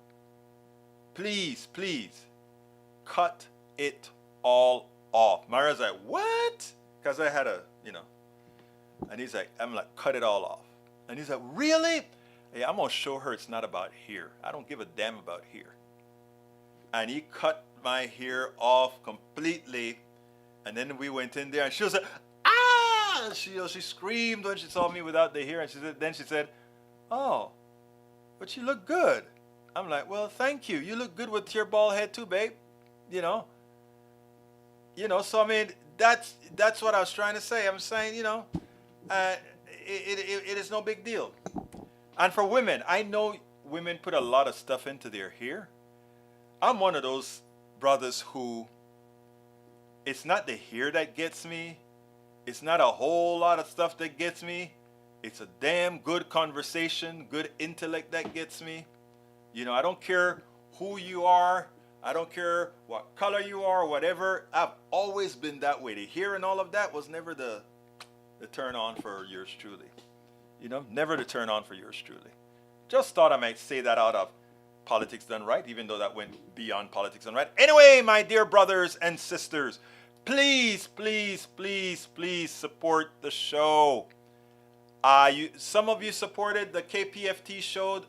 Please, cut it all off. Mario's like, what? Because I had and he's like, I'm like, cut it all off. And he's like, really? Hey, I'm going to show her it's not about hair. I don't give a damn about hair. And he cut my hair off completely. And then we went in there, and she was like, ah! She screamed when she saw me without the hair. And then she said, oh, but you look good. I'm like, well, thank you. You look good with your bald head too, babe. So I mean, that's what I was trying to say. I'm saying, it is no big deal. And for women, I know women put a lot of stuff into their hair. I'm one of those brothers who, it's not the hair that gets me. It's not a whole lot of stuff that gets me. It's a damn good conversation, good intellect that gets me. I don't care who you are. I don't care what color you are, whatever. I've always been that way. The hair and all of that was never the turn on for yours truly. Never to turn on for yours truly. Just thought I might say that out of Politics Done Right, even though that went beyond Politics Done Right. Anyway, my dear brothers and sisters, please, please, please, please support the show. Some of you supported the KPFT show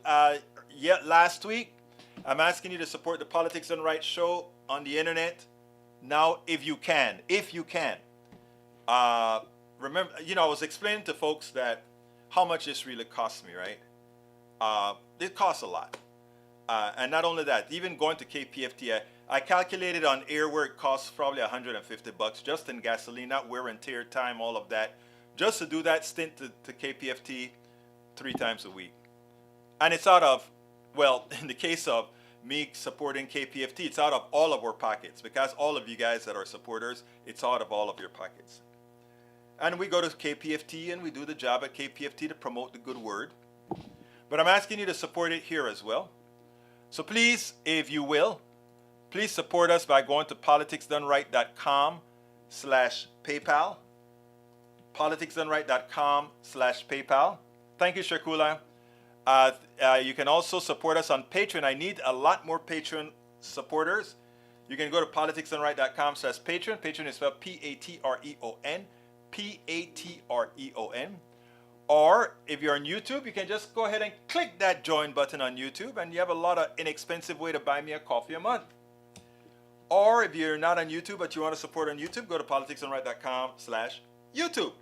last week. I'm asking you to support the Politics Done Right show on the internet now, if you can. Remember, I was explaining to folks that how much this really costs me, right? It costs a lot. And not only that, even going to KPFT, I calculated on air where it costs probably $150 just in gasoline, not wear and tear time, all of that, just to do that stint to KPFT 3 times a week. And it's out of, well, in the case of me supporting KPFT, it's out of all of our pockets, because all of you guys that are supporters, it's out of all of your pockets. And we go to KPFT and we do the job at KPFT to promote the good word. But I'm asking you to support it here as well. So please, if you will, please support us by going to politicsdoneright.com/PayPal. politicsdoneright.com/PayPal. Thank you, Shakula. You can also support us on Patreon. I need a lot more Patreon supporters. You can go to politicsdoneright.com/Patreon. Patreon is spelled Patreon. Patreon. Or if you're on YouTube, you can just go ahead and click that join button on YouTube, and you have a lot of inexpensive way to buy me a coffee a month. Or if you're not on YouTube but you want to support on YouTube, go to politicsdoneright.com/YouTube.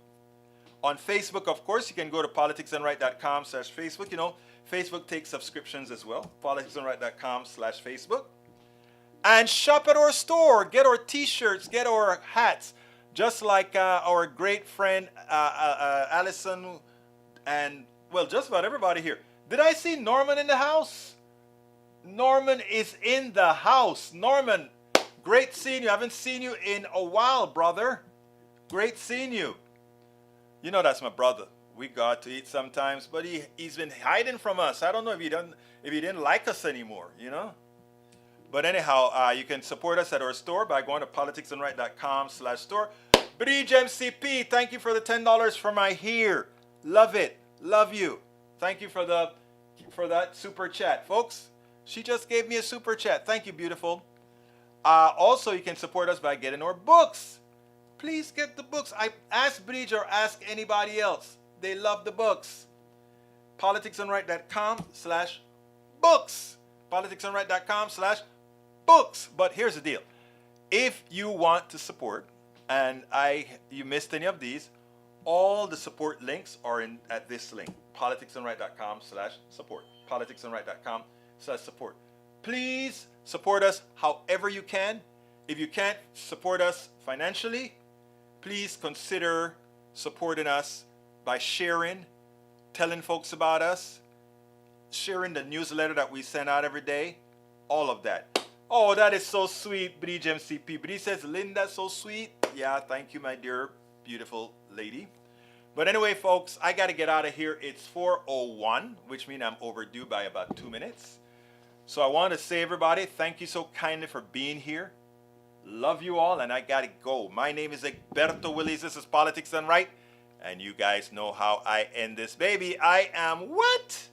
On Facebook, of course, you can go to politicsdoneright.com/Facebook. You know, Facebook takes subscriptions as well. politicsdoneright.com/Facebook. And shop at our store. Get our t-shirts, get our hats. Just like our great friend Allison and, well, just about everybody here. Did I see Norman in the house? Norman is in the house. Norman, great seeing you. I haven't seen you in a while, brother. Great seeing you. You know that's my brother. We go out to eat sometimes, but he's been hiding from us. I don't know if he didn't like us anymore, you know? But anyhow, you can support us at our store by going to politicsdoneright.com/store. Bridge MCP, thank you for the $10 for my hair. Love it. Love you. Thank you for that super chat, folks. She just gave me a super chat. Thank you, beautiful. Also, you can support us by getting our books. Please get the books. I ask Bridge or ask anybody else. They love the books. politicsdoneright.com/books. politicsdoneright.com/books. But here's the deal. If you want to support, and you missed any of these, all the support links are at this link, politicsdoneright.com/support. politicsdoneright.com/support. Please support us however you can. If you can't support us financially, please consider supporting us by sharing, telling folks about us, sharing the newsletter that we send out every day, all of that. Oh, that is so sweet, Bridge MCP. Bridge says, Linda, so sweet. Yeah, thank you, my dear, beautiful lady. But anyway, folks, I got to get out of here. It's 4:01, which means I'm overdue by about 2 minutes. So I want to say, everybody, thank you so kindly for being here. Love you all, and I got to go. My name is Egberto Willies. This is Politics Done Right. And you guys know how I end this baby. I am what?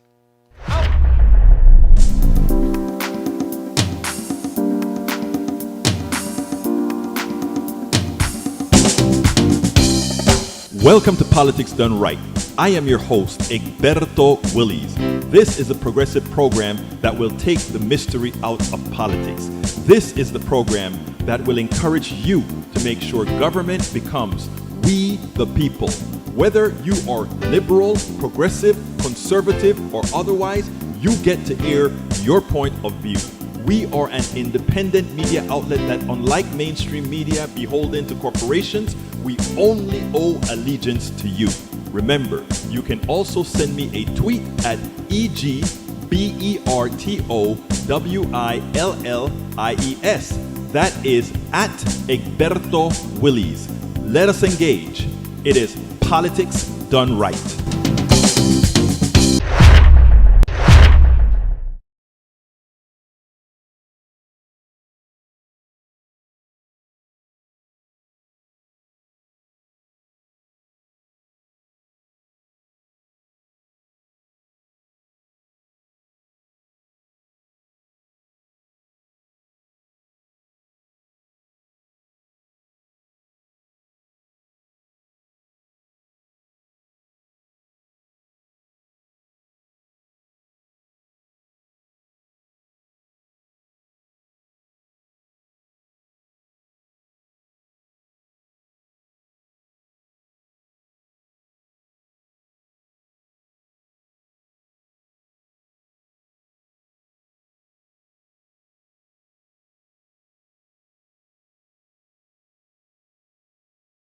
Welcome to Politics Done Right. I am your host, Egberto Willies. This is a progressive program that will take the mystery out of politics. This is the program that will encourage you to make sure government becomes we the people. Whether you are liberal, progressive, conservative, or otherwise, you get to air your point of view. We are an independent media outlet that, unlike mainstream media beholden to corporations, we only owe allegiance to you. Remember, you can also send me a tweet at EGBERTOWILLIES. That is at Egberto Willies. Let us engage. It is Politics Done Right.